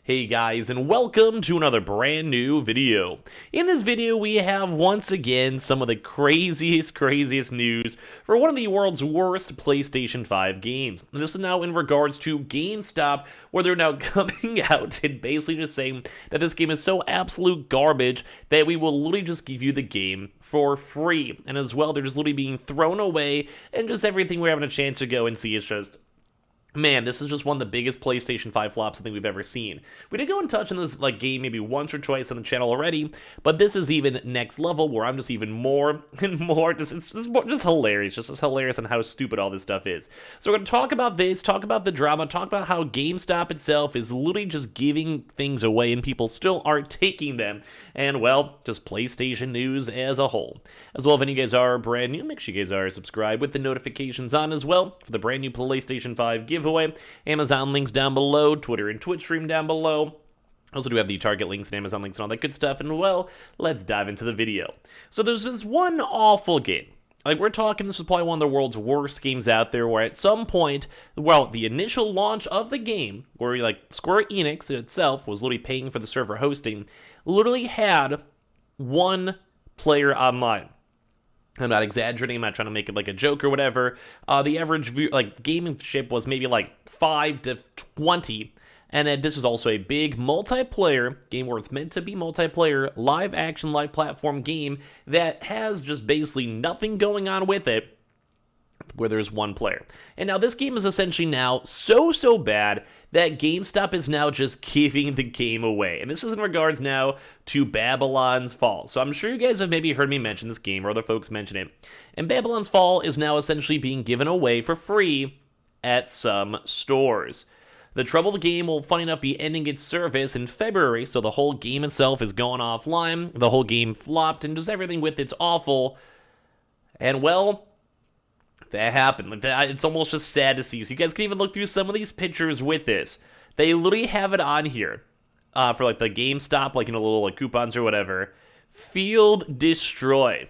Hey guys, and welcome to another brand new video. In this video, we have once again some of the craziest news for one of the world's worst PlayStation 5 games. And this is now in regards to Gamestop, where they're now coming out and basically just saying that this game is so absolute garbage that we will literally just give you the game for free. And as well, they're just literally being thrown away, and just everything we're having a chance to go and see is just... Man, this is just one of the biggest PlayStation 5 flops I think we've ever seen. We did go and touch on this game maybe once or twice on the channel already, but this is even next level where I'm just even more and more it's just hilarious, just as hilarious on how stupid all this stuff is. So we're going to talk about this, talk about the drama, talk about how GameStop itself is literally just giving things away and people still aren't taking them, and well, just PlayStation news as a whole. As well, if any of you guys are brand new, make sure you guys are subscribed with the notifications on as well for the brand new PlayStation 5 giveaway. Amazon links down below, Twitter and Twitch stream down below. Also do have the Target links and Amazon links and all that good stuff. And well, let's dive into the video. So there's this one awful game. Like, we're talking, this is probably one of the world's worst games out there, where at some point, well, the initial launch of the game, where Square Enix itself was literally paying for the server hosting, literally had one player online. I'm not exaggerating, I'm not trying to make it like a joke or whatever. The average gaming ship was maybe 5 to 20. And then this is also a big multiplayer game where it's meant to be multiplayer, live action, live platform game that has just basically nothing going on with it, where there's one player. And now this game is essentially now so bad that GameStop is now just giving the game away. And this is in regards now to Babylon's Fall. So I'm sure you guys have maybe heard me mention this game or other folks mention it. And Babylon's Fall is now essentially being given away for free at some stores. The trouble, the game will, funny enough, be ending its service in February, so the whole game itself is going offline. The whole game flopped, and just everything with it's awful. And well, that happened. It's almost just sad to see. So you guys can even look through some of these pictures with this. They literally have it on here for the GameStop, little coupons or whatever. Field destroyed.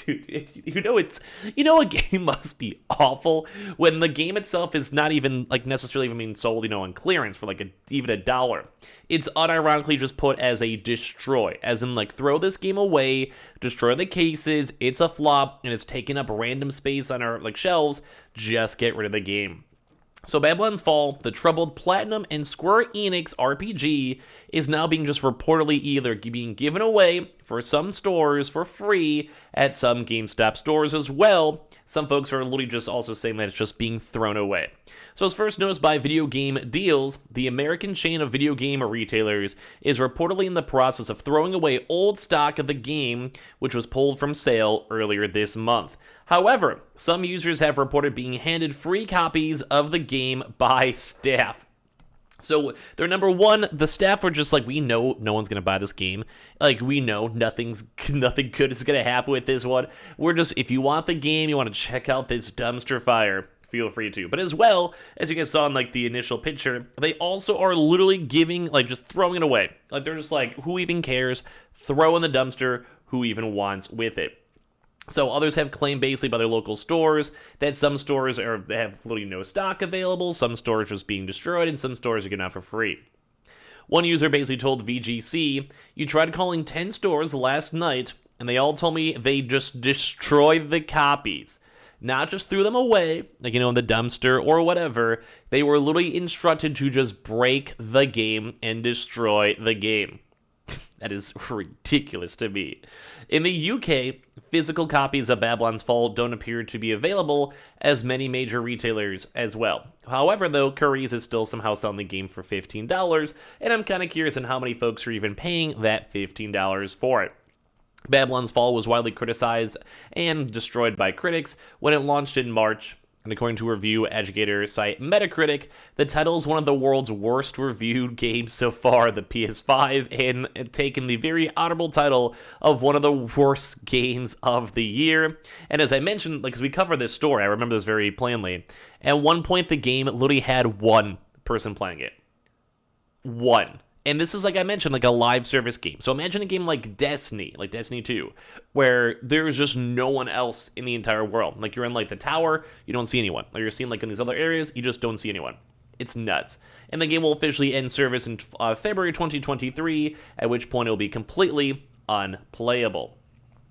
Dude, you know a game must be awful when the game itself is not even necessarily even being sold on clearance for even $1. It's unironically just put as a destroy, as in throw this game away, destroy the cases, it's a flop, and it's taking up random space on our shelves. Just get rid of the game. So Babylon's Fall, the troubled Platinum and Square Enix RPG, is now being just reportedly either being given away for some stores for free at some GameStop stores as well. Some folks are literally just also saying that it's just being thrown away. So as first noticed by Video Game Deals, the American chain of video game retailers is reportedly in the process of throwing away old stock of the game, which was pulled from sale earlier this month. However, some users have reported being handed free copies of the game by staff. So they're number one, the staff were just we know no one's gonna buy this game. We know nothing good is gonna happen with this one. We're just, if you want the game, you want to check out this dumpster fire, feel free to. But as well, as you guys saw in the initial picture, they also are literally giving, just throwing it away. They're just who even cares? Throw in the dumpster, who even wants with it? So others have claimed basically by their local stores that some stores have literally no stock available, some stores just being destroyed, and some stores are getting out for free. One user basically told VGC, "You tried calling 10 stores last night, and they all told me they just destroyed the copies. Not just threw them away, in the dumpster or whatever. They were literally instructed to just break the game and destroy the game." That is ridiculous to me. In the UK, physical copies of Babylon's Fall don't appear to be available as many major retailers as well. However, though, Curry's is still somehow selling the game for $15, and I'm kind of curious on how many folks are even paying that $15 for it. Babylon's Fall was widely criticized and destroyed by critics when it launched in March. And according to review aggregator site Metacritic, the title is one of the world's worst reviewed games so far, the PS5, and taken the very honorable title of one of the worst games of the year. And as I mentioned, because we covered this story, I remember this very plainly, at one point the game literally had one person playing it. One. And this is, I mentioned, a live service game. So imagine a game like Destiny 2, where there's just no one else in the entire world. You're in, the tower, you don't see anyone. You're seeing, in these other areas, you just don't see anyone. It's nuts. And the game will officially end service in February 2023, at which point it will be completely unplayable.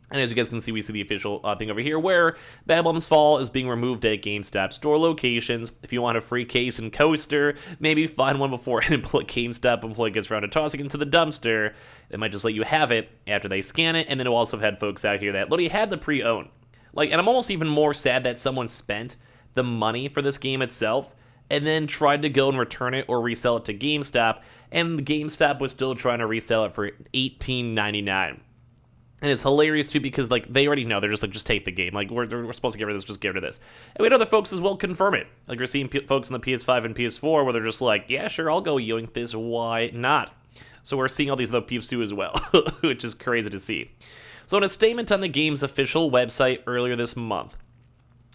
And as you guys can see, we see the official thing over here where Babylon's Fall is being removed at GameStop store locations. If you want a free case and coaster, maybe find one before an GameStop employee gets around to tossing it into the dumpster. They might just let you have it after they scan it, and then we'll also have had folks out here that literally had the pre-owned. Like, and I'm almost even more sad that someone spent the money for this game itself and then tried to go and return it or resell it to GameStop, and GameStop was still trying to resell it for $18.99. And it's hilarious, too, because, like, they already know. They're just like, just take the game. Like, we're supposed to get rid of this, just get rid of this. And we had other folks as well confirm it. Like, we're seeing folks on the PS5 and PS4 where they're just like, yeah, sure, I'll go yoink this, why not? So we're seeing all these other peeps, too, as well, which is crazy to see. So in a statement on the game's official website earlier this month,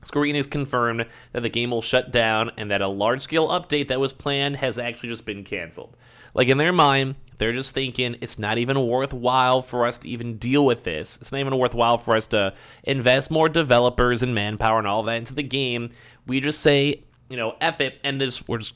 Square Enix confirmed that the game will shut down and that a large-scale update that was planned has actually just been canceled. Like, in their mind, they're just thinking it's not even worthwhile for us to even deal with this. It's not even worthwhile for us to invest more developers and manpower and all that into the game. We just say, you know, F it, and we're just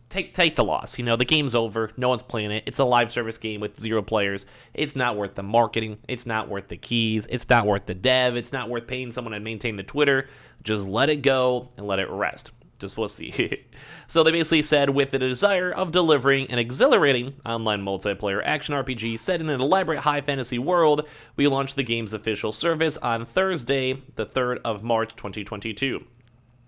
take the loss. You know, the game's over. No one's playing it. It's a live service game with 0 players. It's not worth the marketing. It's not worth the keys. It's not worth the dev. It's not worth paying someone to maintain the Twitter. Just let it go and let it rest. Just we'll see. So they basically said, with the desire of delivering an exhilarating online multiplayer action RPG set in an elaborate high fantasy world, we launched the game's official service on Thursday, the 3rd of March 2022,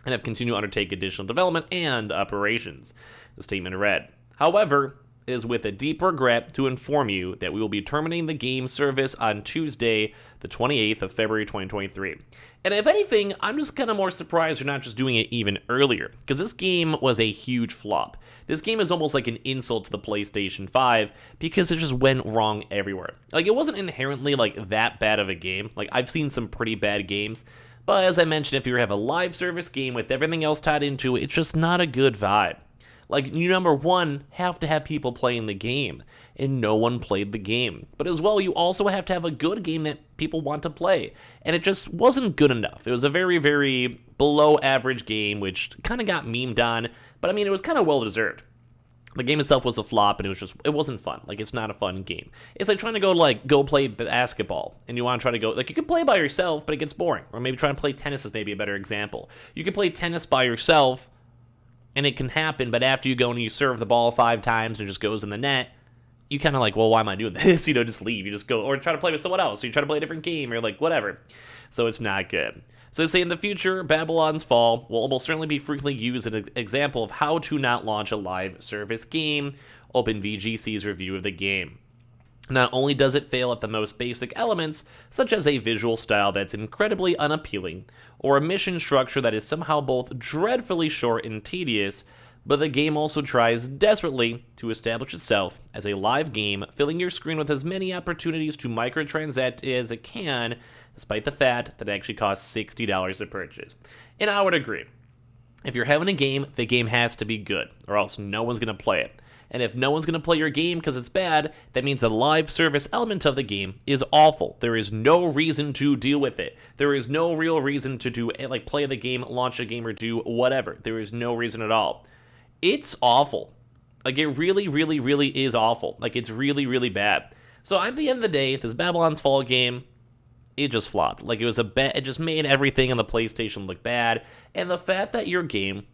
and have continued to undertake additional development and operations. The statement read, however, it is with a deep regret to inform you that we will be terminating the game's service on Tuesday, the 28th of February 2023. And if anything, I'm just kind of more surprised you're not just doing it even earlier, because this game was a huge flop. This game is almost like an insult to the PlayStation 5, because it just went wrong everywhere. Like, it wasn't inherently, like, that bad of a game. Like, I've seen some pretty bad games, but as I mentioned, if you have a live service game with everything else tied into it, it's just not a good vibe. Like, you, number one, have to have people playing the game, and no one played the game. But as well, you also have to have a good game that people want to play, and it just wasn't good enough. It was a very, very below-average game, which kind of got memed on, but I mean, it was kind of well-deserved. The game itself was a flop, and it wasn't fun. Like, it's not a fun game. It's like trying to go play basketball, and you want to try to go, like, you can play by yourself, but it gets boring. Or maybe try and play tennis is maybe a better example. You can play tennis by yourself, and it can happen, but after you go and you serve the ball 5 times and it just goes in the net, you kind of like, well, why am I doing this? You know, just leave. You just go, or try to play with someone else. So you try to play a different game, or like, whatever. So it's not good. So they say in the future, Babylon's Fall will almost certainly be frequently used as an example of how to not launch a live service game. OpenVGC's review of the game. Not only does it fail at the most basic elements, such as a visual style that's incredibly unappealing, or a mission structure that is somehow both dreadfully short and tedious, but the game also tries desperately to establish itself as a live game, filling your screen with as many opportunities to microtransact as it can, despite the fact that it actually costs $60 to purchase. And I would agree. If you're having a game, the game has to be good, or else no one's going to play it. And if no one's going to play your game because it's bad, that means the live service element of the game is awful. There is no reason to deal with it. There is no real reason to do, like, play the game, launch a game, or do whatever. There is no reason at all. It's awful. Like, it really, really, really is awful. Like, it's really, really bad. So at the end of the day, this Babylon's Fall game, it just flopped. Like, it just made everything on the PlayStation look bad. And the fact that your game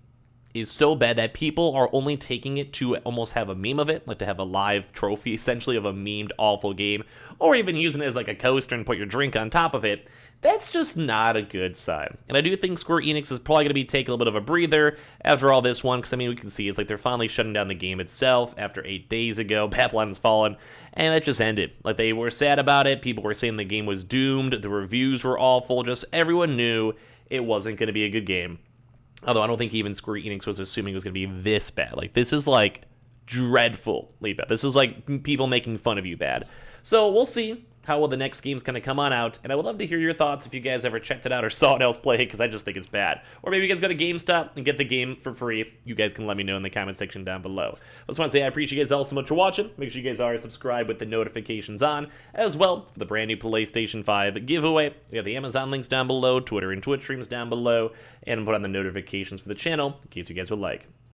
is so bad that people are only taking it to almost have a meme of it, like to have a live trophy essentially of a memed awful game, or even using it as like a coaster and put your drink on top of it, that's just not a good sign. And I do think Square Enix is probably going to be taking a little bit of a breather after all this one, because I mean, we can see it's like they're finally shutting down the game itself after 8 days ago. Babylon's Fallen, and it just ended. Like, they were sad about it, people were saying the game was doomed, the reviews were awful, just everyone knew it wasn't going to be a good game. Although I don't think even Square Enix was assuming it was going to be this bad. Like, this is, like, dreadfully bad. This is, like, people making fun of you bad. So, we'll see how well the next game's going to come on out. And I would love to hear your thoughts if you guys ever checked it out or saw it else play, because I just think it's bad. Or maybe you guys go to GameStop and get the game for free. You guys can let me know in the comment section down below. I just want to say I appreciate you guys all so much for watching. Make sure you guys are subscribed with the notifications on, as well for the brand new PlayStation 5 giveaway. We have the Amazon links down below, Twitter and Twitch streams down below, and put on the notifications for the channel in case you guys would like.